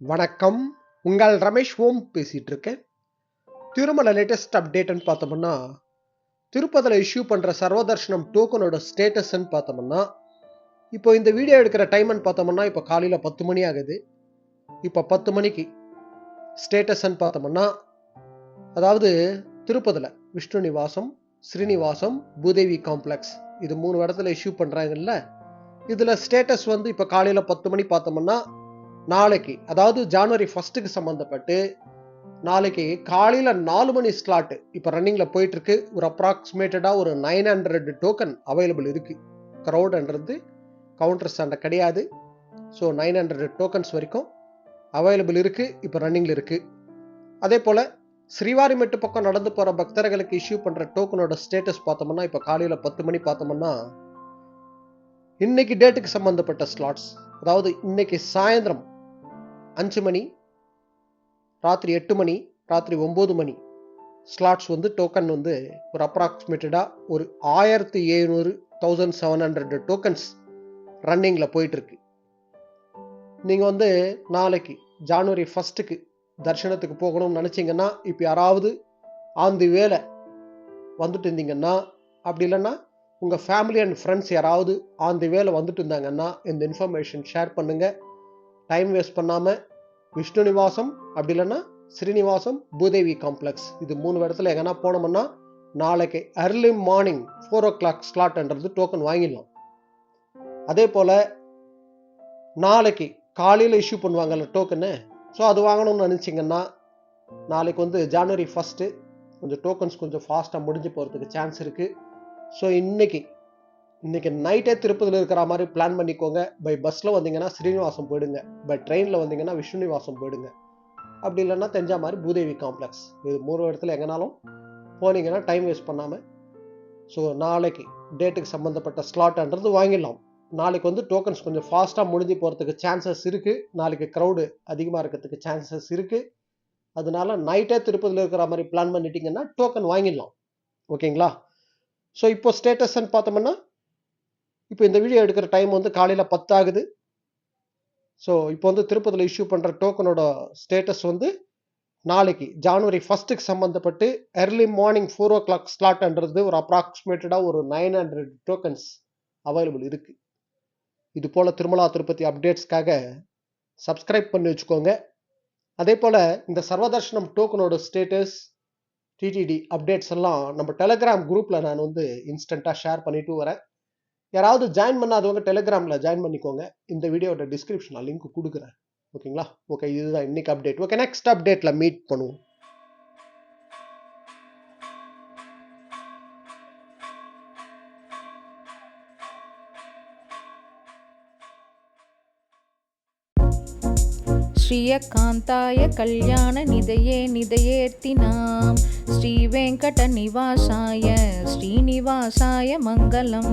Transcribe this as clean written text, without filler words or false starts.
வணக்கம். உங்கள் ரமேஷ் ஓம் பேசிட்டு இருக்கேன். திருமலை லேட்டஸ்ட் அப்டேட்னு பார்த்தோம்னா, திருப்பதில இஷ்யூ பண்ற சர்வதர்ஷனம் டோக்கனோட ஸ்டேட்டஸ்ன்னு பார்த்தோம்னா, இப்போ இந்த வீடியோ எடுக்கிற டைம்னு பார்த்தோம்னா, இப்போ காலையில 10 மணி ஆகுது. இப்போ 10 மணிக்கு ஸ்டேட்டஸ்ன்னு பார்த்தோம்னா, அதாவது திருப்பதில விஷ்ணு நிவாசம், ஸ்ரீனிவாசம், பூதேவி காம்ப்ளெக்ஸ் இது 3 இடத்துல இஷ்யூ பண்றாங்கல்ல. இதுல ஸ்டேட்டஸ் வந்து இப்போ காலையில 10 மணி பார்த்தோம்னா, நாளைக்கு அதாவது ஜனவரி 1க்கு சம்பந்தப்பட்டு நாளைக்கு காலையில 4 மணி ஸ்லாட் இப்ப ரன்னிங்ல போயிட்டு இருக்கு. ஒரு அப்ராக்சிமேட்டடா ஒரு 900 டோக்கன் அவைலபிள் இருக்கு. கிரவுட்ன்றது கவுண்டர் சண்டை கிடையாது. ஸோ 900 டோக்கன்ஸ் வரைக்கும் அவைலபிள் இருக்கு. இப்ப ரன்னிங்ல இருக்கு. அதே போல ஸ்ரீவாரிமெட்டு பக்கம் நடந்து போற பக்தர்களுக்கு இஷ்யூ பண்ற டோக்கனோட ஸ்டேட்டஸ் பார்த்தோம்னா இப்ப காலையில 10 மணி பார்த்தோம்னா இன்னைக்கு டேட்டுக்கு சம்பந்தப்பட்ட ஸ்லாட்ஸ், அதாவது இன்னைக்கு சாயந்தரம் 5 மணி, ராத்திரி 8 மணி, ராத்திரி 9 மணி ஸ்லாட்ஸ் வந்து டோக்கன் வந்து ஒரு அப்ராக்சிமேட்டடா ஒரு 1700 1700 டோக்கன்ஸ் ரன்னிங்ல போயிட்டு இருக்கு. நீங்க வந்து நாளைக்கு ஜனவரி 1க்கு தர்ஷனத்துக்கு போகணும்னு நினைச்சீங்கன்னா, இப்ப யாராவது ஆன் தி வேல வந்துட்டு இருந்தீங்கன்னா, அப்படி இல்லைன்னா உங்க ஃபேமிலி அண்ட் ஃப்ரெண்ட்ஸ் யாராவது ஆன் தி வேல வந்துட்டு இருந்தாங்கன்னா இந்த இன்ஃபர்மேஷன் ஷேர் பண்ணுங்க. டைம் வேஸ்ட் பண்ணாம விஷ்ணு நிவாசம் அப்படி இல்லைன்னா ஸ்ரீனிவாசம், பூதேவி காம்ப்ளெக்ஸ் இது 3 இடத்துல எங்கன்னா போனோம்னா நாளைக்கு அர்லி மார்னிங் 4 o'clock ஸ்லாட்ன்றது டோக்கன் வாங்கிடலாம். அதே போல நாளைக்கு காலையில் இஷ்யூ பண்ணுவாங்கல்ல டோக்கனு, ஸோ அது வாங்கணும்னு நினச்சிங்கன்னா நாளைக்கு வந்து ஜனவரி 1 கொஞ்சம் டோக்கன்ஸ் கொஞ்சம் ஃபாஸ்ட்டாக முடிஞ்சு போகிறதுக்கு சான்ஸ் இருக்குது. ஸோ இன்னைக்கு நைட்டே திருப்பதியில் இருக்கிற மாதிரி பிளான் பண்ணிக்கோங்க. பை பஸ்ஸில் வந்தீங்கன்னா ஸ்ரீனிவாசம் போயிடுங்க, பை ட்ரெயினில் வந்தீங்கன்னா விஷ்ணு நிவாசம் போயிடுங்க, அப்படி இல்லைன்னா தெரிஞ்ச மாதிரி பூதேவி காம்ப்ளெக்ஸ் இது 3 இடத்துல எங்கனாலும் போனீங்கன்னா டைம் வேஸ்ட் பண்ணாமல் ஸோ நாளைக்கு டேட்டுக்கு சம்மந்தப்பட்ட ஸ்லாட்ன்றது வாங்கிடலாம். நாளைக்கு வந்து டோக்கன்ஸ் கொஞ்சம் ஃபாஸ்ட்டாக முடிஞ்சு போகிறதுக்கு சான்சஸ் இருக்குது. நாளைக்கு க்ரௌடு அதிகமாக இருக்கிறதுக்கு சான்சஸ் இருக்குது. அதனால நைட்டே திருப்பதியில் இருக்கிற மாதிரி பிளான் பண்ணிட்டீங்கன்னா டோக்கன் வாங்கிடலாம். ஓகேங்களா? ஸோ இப்போ ஸ்டேட்டஸ்ன்னு பார்த்தோம்னா இப்போ இந்த வீடியோ எடுக்கிற டைம் வந்து காலையில் 10 ஆகுது. ஸோ இப்போ வந்து திருப்பதியில் இஷ்யூ பண்ணுற டோக்கனோட ஸ்டேட்டஸ் வந்து நாளைக்கு ஜனவரி 1க்கு சம்மந்தப்பட்டு early மார்னிங் 4 o'clock ஸ்லாட்ன்றது ஒரு அப்ராக்சிமேட்டடாக ஒரு 900 டோக்கன்ஸ் அவைலபிள் இருக்கு. இது போல் திருமலா திருப்பதி அப்டேட்ஸ்க்காக சப்ஸ்கிரைப் பண்ணி வச்சுக்கோங்க. அதே போல் இந்த சர்வதர்ஷனம் டோக்கனோட ஸ்டேட்டஸ் டிடிடி அப்டேட்ஸ் எல்லாம் நம்ம டெலிகிராம் குரூப்பில் நான் வந்து இன்ஸ்டண்ட்டாக ஷேர் பண்ணிட்டு வரேன். யாராவது ஜாயின் பண்ணாதவங்க டெலிகிராமில் ஜாயின் பண்ணிக்கோங்க. இந்த வீடியோட டிஸ்கிரிப்ஷனில் லிங்க் கொடுக்குறேன். ஓகேங்களா? ஓகே, இதுதான் இன்னைக்கு அப்டேட். ஓகே, நெக்ஸ்ட் அப்டேட்டில் மீட் பண்ணுவோம். श्रियकान्ताय कल्याणनिधये निधयेऽर्तिनां श्रीवेङ्कटनिवासाय श्रीनिवासाय मङ्गलम्.